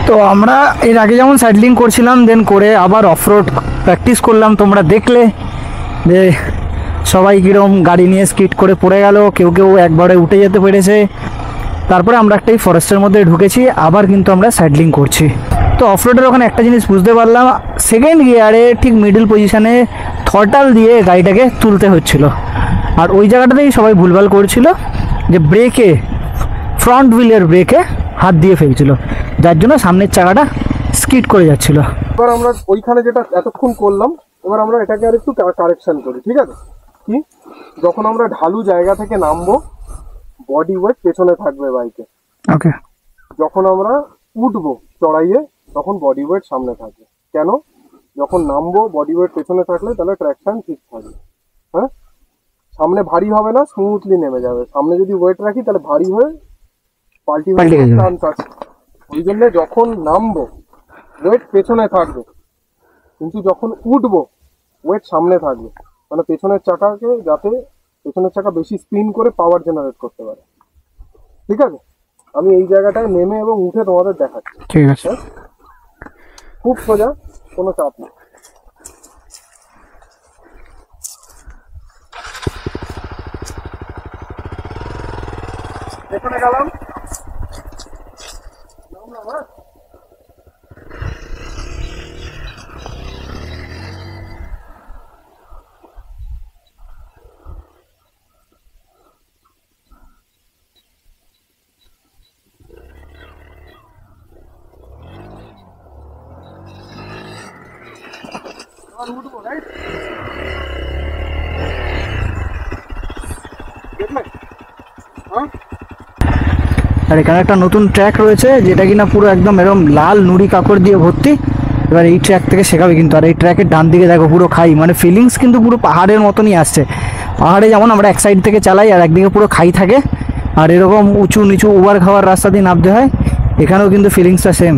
তো আমরা এর আগে যেমন সাইডলিং করছিলাম, দেন করে আবার অফরোড প্র্যাকটিস করলাম। তোমরা দেখলে যে সবাই কীরকম গাড়ি নিয়ে স্কিড করে পড়ে গেল, কেউ কেউ একবারে উঠে যেতে পেরেছে। তারপরে আমরা একটাই ফরেস্টের মধ্যে ঢুকেছি, আবার কিন্তু আমরা সাইডলিং করছি। তো অফরোডের ওখানে একটা জিনিস বুঝতে পারলাম, সেকেন্ড গিয়ারে ঠিক মিডল পজিশানে থ্রটাল দিয়ে গাড়িটাকে তুলতে হচ্ছিল। আর ওই জায়গাটাতেই সবাই ভুলভাল করছিল, যে ব্রেকে ফ্রন্ট হুইলের ব্রেকে হাত দিয়ে ফেলছিল, যার জন্য সামনের চাকাটা স্কিড করে যাচ্ছিল। এবার আমরা ওইখানে যেটা এতক্ষণ করলাম, এবার আমরা এটাকে আর একটু কারেকশন করি, ঠিক আছে? কি, যখন আমরা ঢালু জায়গা থেকে নামবো, বডি ওয়েট পেছনে থাকবে বাইকে। ওকে। যখন আমরা উঠবো চড়াইয়ে, তখন বডি ওয়েট সামনে থাকবে। কেন? যখন নামবো বডি ওয়েট পেছনে থাকলে তাহলে ট্র্যাকশন ঠিক থাকবে। হ্যাঁ, সামনে ভারী হবে না, স্মুথলি নেমে যাবে। সামনে যদি ওয়েট রাখি তাহলে ভারী হয়ে পাল্টি চান্স আছে। ওই জন্য যখন নামবো ওয়েট পেছনে থাকবে, কিন্তু যখন উঠবো ওয়েট সামনে থাকবে, মানে পেছনের চাকাকে যাতে পেছনের চাকা বেশি স্পিন করে পাওয়ার জেনারেট করতে পারে। ঠিক আছে, আমি এই জায়গাটায় নেমে এবং উঠে তোমাদের দেখাচ্ছি। ঠিক আছে, খুব সোজা, কোনো চাপ নেই। এখানে গেলাম, নামলাম। হ্যাঁ, উঠবো, রাইট? দেখলে? হ্যাঁ, আর এখানে একটা নতুন ট্র্যাক রয়েছে, যেটা কিনা পুরো একদম এরকম লাল নুড়ি কাকড় দিয়ে ভর্তি। এবার এই ট্র্যাক থেকে শেখাবে কিন্তু। আর এই ট্র্যাকের ডান দিকে দেখো পুরো খাই, মানে ফিলিংস কিন্তু পুরো পাহাড়ের মতনই আসছে। পাহাড়ে যেমন আমরা এক সাইড থেকে চালাই আর একদিকে পুরো খাই থাকে, আর এরকম উঁচু নিচু উবার খাওয়ার রাস্তা দিয়ে নামতে হয়, এখানেও কিন্তু ফিলিংসটা সেম।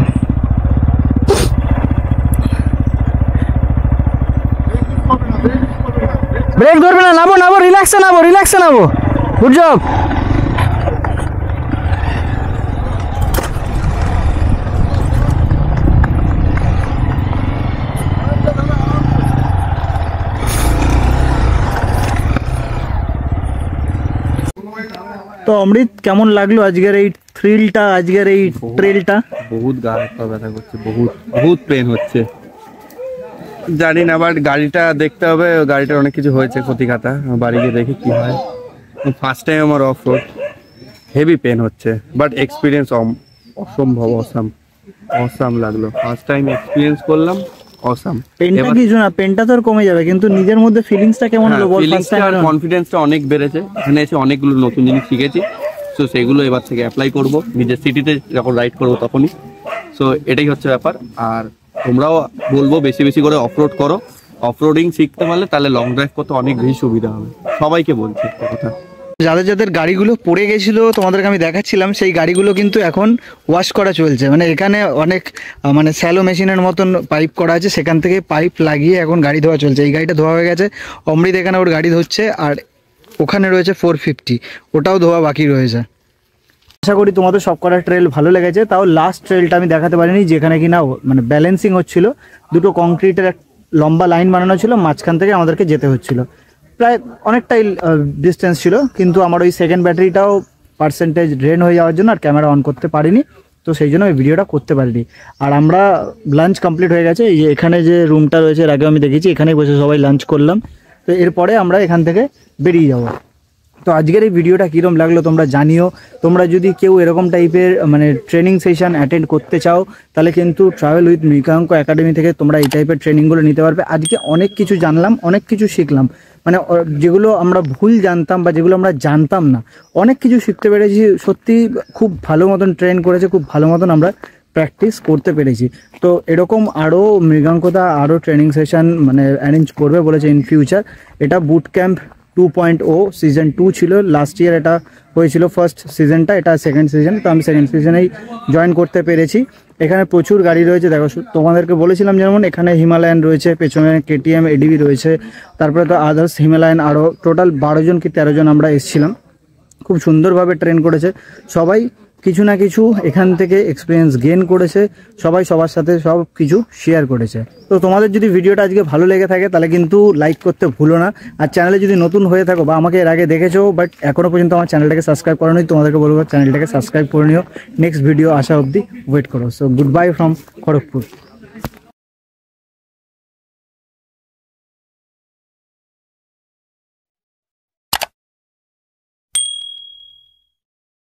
ব্রেক ধরবে না, নামো নামো, রিল্যাক্সে নামো, রিল্যাক্সে নামো। Good job. তো অমৃত, কেমন লাগলো আজকের এই থ্রিলটা, আজকের এই ট্রেলটা? বহুত গা হাত পা ব্যথা করছে, বহুত বহুত পেন হচ্ছে, জানি না, বাট গাড়িটা দেখতে হবে, গাড়িটার অনেক কিছু হয়েছে ক্ষতিকাটা, বাড়ি গিয়ে দেখি কি হয়। ফার্স্ট টাইম আমার অফ রোড, হেভি পেন হচ্ছে, বাট এক্সপিরিয়েন্স অসম্ভব অসাম লাগলো, ফার্স্ট টাইম এক্সপিরিয়েন্স করলাম, অসাম। পেনটা কিছু না, পেনটা তো আর কমে যাবে, কিন্তু নিজের মধ্যে ফিলিংসটা কেমন হলো বল? ফার্স্ট টাইম আর কনফিডেন্সটা অনেক বেড়েছে, এখানে এসে অনেকগুলো নতুন জিনিস শিখেছি, সো সেগুলো এবার থেকে অ্যাপ্লাই করব নিজের সিটিতে যখন রাইড করবো তখনই। সো এটাই হচ্ছে ব্যাপার। আর তোমরাও বলবো বেশি বেশি করে অফরোড করো, অফরোডিং শিখতে পারলে তাহলে লং ড্রাইভ করতে অনেক বেশি সুবিধা হবে, সবাইকে বলছি একটা কথা। যাদের যাদের গাড়িগুলো পড়ে গেছিলো তোমাদেরকে আমি দেখাচ্ছিলাম, সেই গাড়িগুলো কিন্তু এখন ওয়াশ করা চলছে। মানে এখানে অনেক মানে স্যালো মেশিনের মতন পাইপ করা আছে, সেখান থেকে পাইপ লাগিয়ে এখন গাড়ি ধোয়া চলছে। এই গাড়িটা ধোয়া হয়ে গেছে, অমৃত এখানে ওর গাড়ি ধুচ্ছে, আর ওখানে রয়েছে 450, ওটাও ধোয়া বাকি রয়েছে। আশা করি তোমাদের সব কটা ট্রেল ভালো লেগেছে। তাও লাস্ট ট্রেলটা আমি দেখাতে পারিনি, যেখানে কিনা মানে ব্যালেন্সিং হচ্ছিল, দুটো কংক্রিটের লম্বা লাইন বানানো ছিল, মাঝখান থেকে আমাদেরকে যেতে হচ্ছিল, প্রায় অনেকটাই ডিস্টেন্স ছিল, কিন্তু আমার ওই সেকেন্ড ব্যাটারিটাও পার্সেন্টেজ ড্রেন হয়ে যাওয়ার জন্য আর ক্যামেরা অন করতে পারিনি, তো সেই জন্য ওই ভিডিওটা করতে পারিনি। আর আমরা লাঞ্চ কমপ্লিট হয়ে গেছে, এই যে এখানে যে রুমটা রয়েছে এর আগে আমি দেখেছি, এখানেই বসে সবাই লাঞ্চ করলাম। তো এরপরে আমরা এখান থেকে বেরিয়ে যাব। তো আজকের এই ভিডিওটা কীরকম লাগলো তোমরা জানিও। তোমরা যদি কেউ এরকম টাইপের মানে ট্রেনিং সেশন অ্যাটেন্ড করতে চাও, তাহলে কিন্তু ট্রাভেল উইথ মৃগাঙ্ক একাডেমি থেকে তোমরা এই টাইপের ট্রেনিংগুলো নিতে পারবে। আজকে অনেক কিছু জানলাম, অনেক কিছু শিখলাম, মানে যেগুলো আমরা ভুল জানতাম বা যেগুলো আমরা জানতাম না, অনেক কিছু শিখতে পেরেছি। সত্যি খুব ভালো মতন ট্রেন করেছে, খুব ভালো মতন আমরা প্র্যাকটিস করতে পেরেছি। তো এরকম আরও মৃগাঙ্কদা আরও ট্রেনিং সেশন মানে অ্যারেঞ্জ করবে বলেছে ইন ফিউচার। এটা বুট ক্যাম্প 2.0 সিজন 2 ছিল, লাস্ট ইয়ার এটা হয়েছিল ফার্স্ট সিজনটা, এটা সেকেন্ড সিজন। তো আমি সেকেন্ড সিজনেই জয়েন করতে পেরেছি। এখানে প্রচুর গাড়ি রয়েছে, দেখো তোমাদেরকে বলেছিলাম যেমন এখানে হিমালয়ান রয়েছে, পেছনে কেটিএম এডিবি রয়েছে, তারপরে তো আদার্স হিমালয়ান আরও টোটাল 12 জন কি 13 জন আমরা এসেছিলাম। খুব সুন্দরভাবে ট্রেন করেছে সবাই, কিছু না কিছু এখান থেকে এক্সপিরিয়েন্স গেইন করেছে, সবাই সবার সাথে সব কিছু শেয়ার করেছে। তো তোমাদের যদি ভিডিওটা আজকে ভালো লেগে থাকে তাহলে কিন্তু লাইক করতে ভুলো না। আর চ্যানেলে যদি নতুন হয়ে থাকো বা আমাকে এর আগে দেখেছো বাট এখনও পর্যন্ত আমার চ্যানেলটাকে সাবস্ক্রাইব করো নি, তোমাদেরকে বলবো চ্যানেলটাকে সাবস্ক্রাইব করে নিও। নেক্সট ভিডিও আসা অবধি ওয়েট করো। So good buy from Kharagpur.